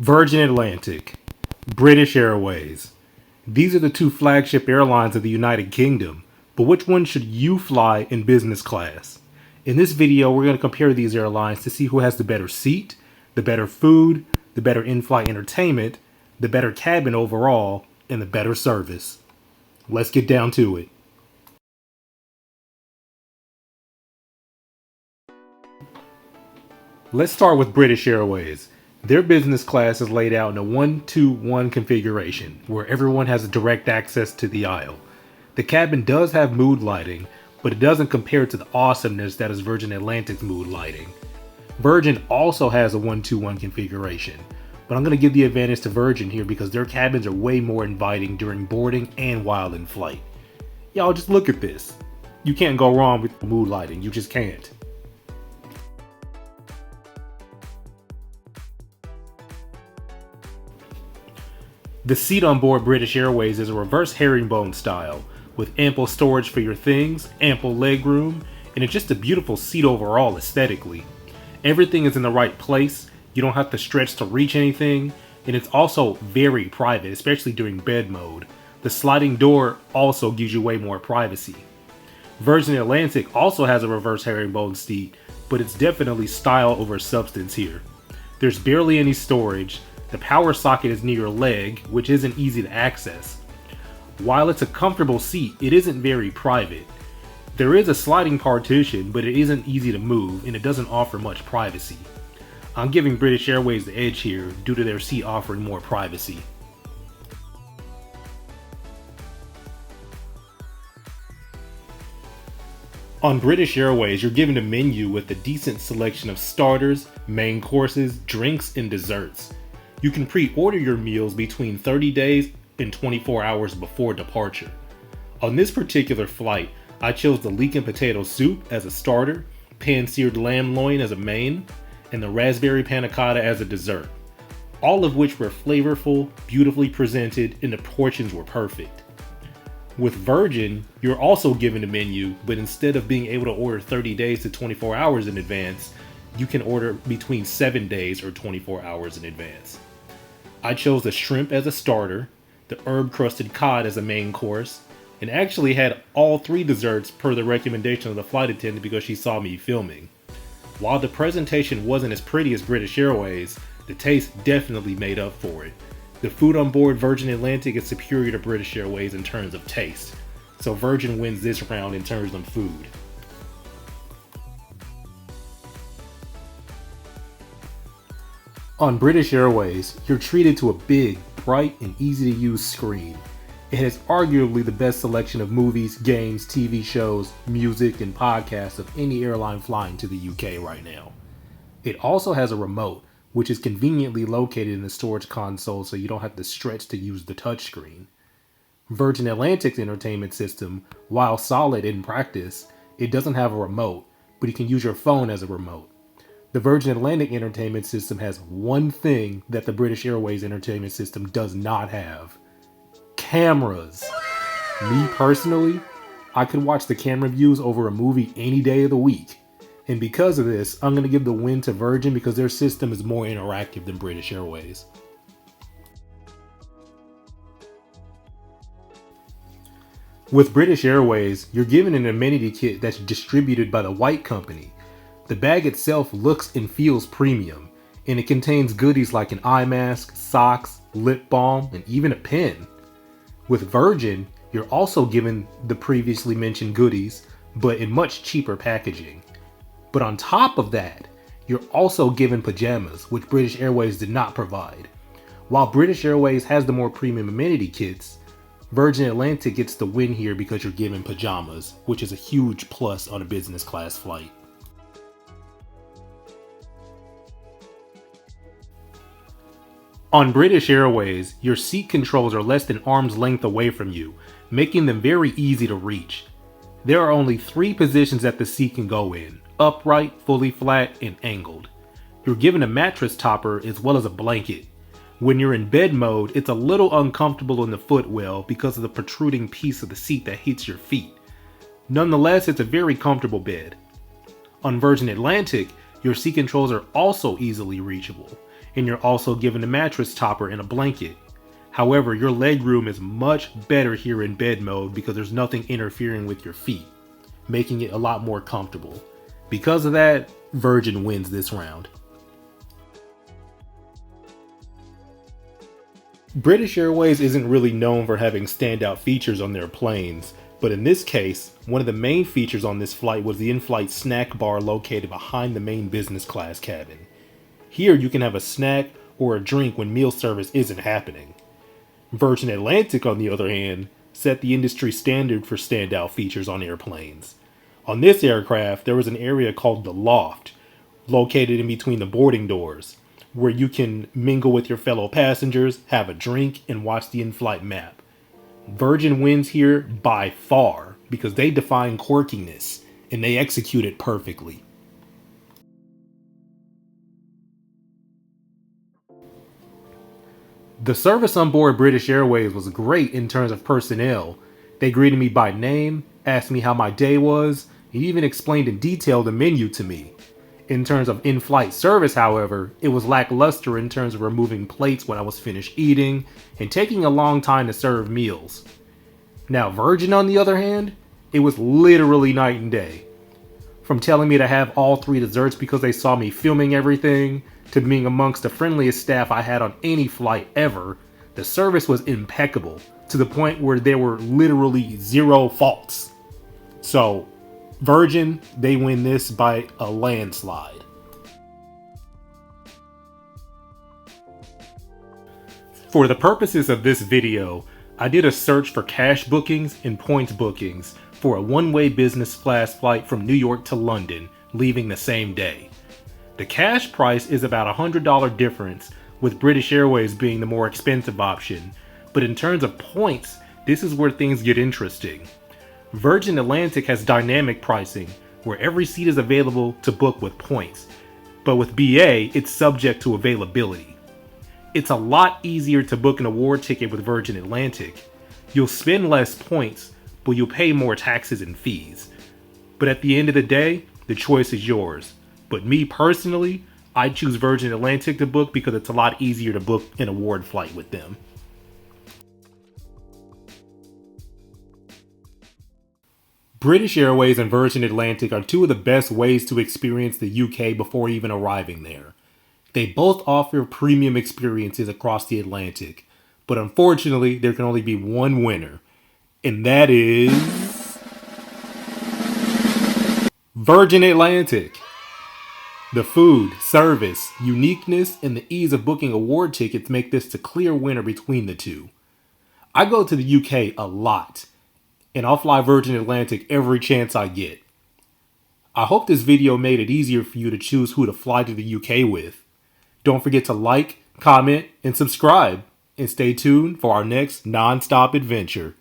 Virgin Atlantic, British Airways. These are the two flagship airlines of the United Kingdom, but which one should you fly in business class? In this video, we're going to compare these airlines to see who has the better seat, the better food, the better in-flight entertainment, the better cabin overall, and the better service. Let's get down to it. Let's start with British Airways. Their business class is laid out in a 1-2-1 configuration, where everyone has direct access to the aisle. The cabin does have mood lighting, but it doesn't compare to the awesomeness that is Virgin Atlantic's mood lighting. Virgin also has a 1-2-1 configuration, but I'm going to give the advantage to Virgin here because their cabins are way more inviting during boarding and while in flight. Y'all just look at this. You can't go wrong with mood lighting, you just can't. The seat on board British Airways is a reverse herringbone style, with ample storage for your things, ample legroom, and it's just a beautiful seat overall aesthetically. Everything is in the right place, you don't have to stretch to reach anything, and it's also very private, especially during bed mode. The sliding door also gives you way more privacy. Virgin Atlantic also has a reverse herringbone seat, but it's definitely style over substance here. There's barely any storage. The power socket is near your leg, which isn't easy to access. While it's a comfortable seat, it isn't very private. There is a sliding partition, but it isn't easy to move, and it doesn't offer much privacy. I'm giving British Airways the edge here due to their seat offering more privacy. On British Airways, you're given a menu with a decent selection of starters, main courses, drinks, and desserts. You can pre-order your meals between 30 days and 24 hours before departure. On this particular flight, I chose the leek and potato soup as a starter, pan-seared lamb loin as a main, and the raspberry panna cotta as a dessert. All of which were flavorful, beautifully presented, and the portions were perfect. With Virgin, you're also given a menu, but instead of being able to order 30 days to 24 hours in advance, you can order between 7 days or 24 hours in advance. I chose the shrimp as a starter, the herb-crusted cod as a main course, and actually had all 3 desserts per the recommendation of the flight attendant because she saw me filming. While the presentation wasn't as pretty as British Airways, the taste definitely made up for it. The food on board Virgin Atlantic is superior to British Airways in terms of taste, so Virgin wins this round in terms of food. On British Airways, you're treated to a big, bright, and easy-to-use screen. It has arguably the best selection of movies, games, TV shows, music, and podcasts of any airline flying to the UK right now. It also has a remote, which is conveniently located in the storage console so you don't have to stretch to use the touchscreen. Virgin Atlantic's entertainment system, while solid in practice, it doesn't have a remote, but you can use your phone as a remote. The Virgin Atlantic entertainment system has one thing that the British Airways entertainment system does not have. Cameras. Me personally, I could watch the camera views over a movie any day of the week. And because of this, I'm going to give the win to Virgin because their system is more interactive than British Airways. With British Airways, you're given an amenity kit that's distributed by the White Company. The bag itself looks and feels premium, and it contains goodies like an eye mask, socks, lip balm, and even a pen. With Virgin, you're also given the previously mentioned goodies, but in much cheaper packaging. But on top of that, you're also given pajamas, which British Airways did not provide. While British Airways has the more premium amenity kits, Virgin Atlantic gets the win here because you're given pajamas, which is a huge plus on a business class flight. On British Airways, your seat controls are less than arm's length away from you, making them very easy to reach. There are only 3 positions that the seat can go in: upright, fully flat, and angled. You're given a mattress topper as well as a blanket. When you're in bed mode, it's a little uncomfortable in the footwell because of the protruding piece of the seat that hits your feet. Nonetheless, it's a very comfortable bed. On Virgin Atlantic, your seat controls are also easily reachable, and you're also given a mattress topper and a blanket. However, your legroom is much better here in bed mode because there's nothing interfering with your feet, making it a lot more comfortable. Because of that, Virgin wins this round. British Airways isn't really known for having standout features on their planes, but in this case, one of the main features on this flight was the in-flight snack bar located behind the main business class cabin. Here you can have a snack or a drink when meal service isn't happening. Virgin Atlantic, on the other hand, set the industry standard for standout features on airplanes. On this aircraft, there was an area called the loft, located in between the boarding doors, where you can mingle with your fellow passengers, have a drink, and watch the in-flight map. Virgin wins here by far because they define quirkiness and they execute it perfectly. The service on board British Airways was great in terms of personnel. They greeted me by name, asked me how my day was, and even explained in detail the menu to me. In terms of in-flight service, however, it was lackluster in terms of removing plates when I was finished eating and taking a long time to serve meals. Now, Virgin, on the other hand, it was literally night and day. From telling me to have all 3 desserts because they saw me filming everything, to being amongst the friendliest staff I had on any flight ever, the service was impeccable, to the point where there were literally 0 faults. So, Virgin, they win this by a landslide. For the purposes of this video, I did a search for cash bookings and points bookings for a one-way business class flight from New York to London, leaving the same day. The cash price is about a $100 difference, with British Airways being the more expensive option, but in terms of points, this is where things get interesting. Virgin Atlantic has dynamic pricing, where every seat is available to book with points, but with BA, it's subject to availability. It's a lot easier to book an award ticket with Virgin Atlantic. You'll spend less points, but you'll pay more taxes and fees. But at the end of the day, the choice is yours. But me personally, I choose Virgin Atlantic to book because it's a lot easier to book an award flight with them. British Airways and Virgin Atlantic are 2 of the best ways to experience the UK before even arriving there. They both offer premium experiences across the Atlantic, but unfortunately there can only be one winner, and that is Virgin Atlantic. The food, service, uniqueness, and the ease of booking award tickets make this the clear winner between the 2. I go to the UK a lot, and I'll fly Virgin Atlantic every chance I get. I hope this video made it easier for you to choose who to fly to the UK with. Don't forget to like, comment, and subscribe, and stay tuned for our next non-stop adventure.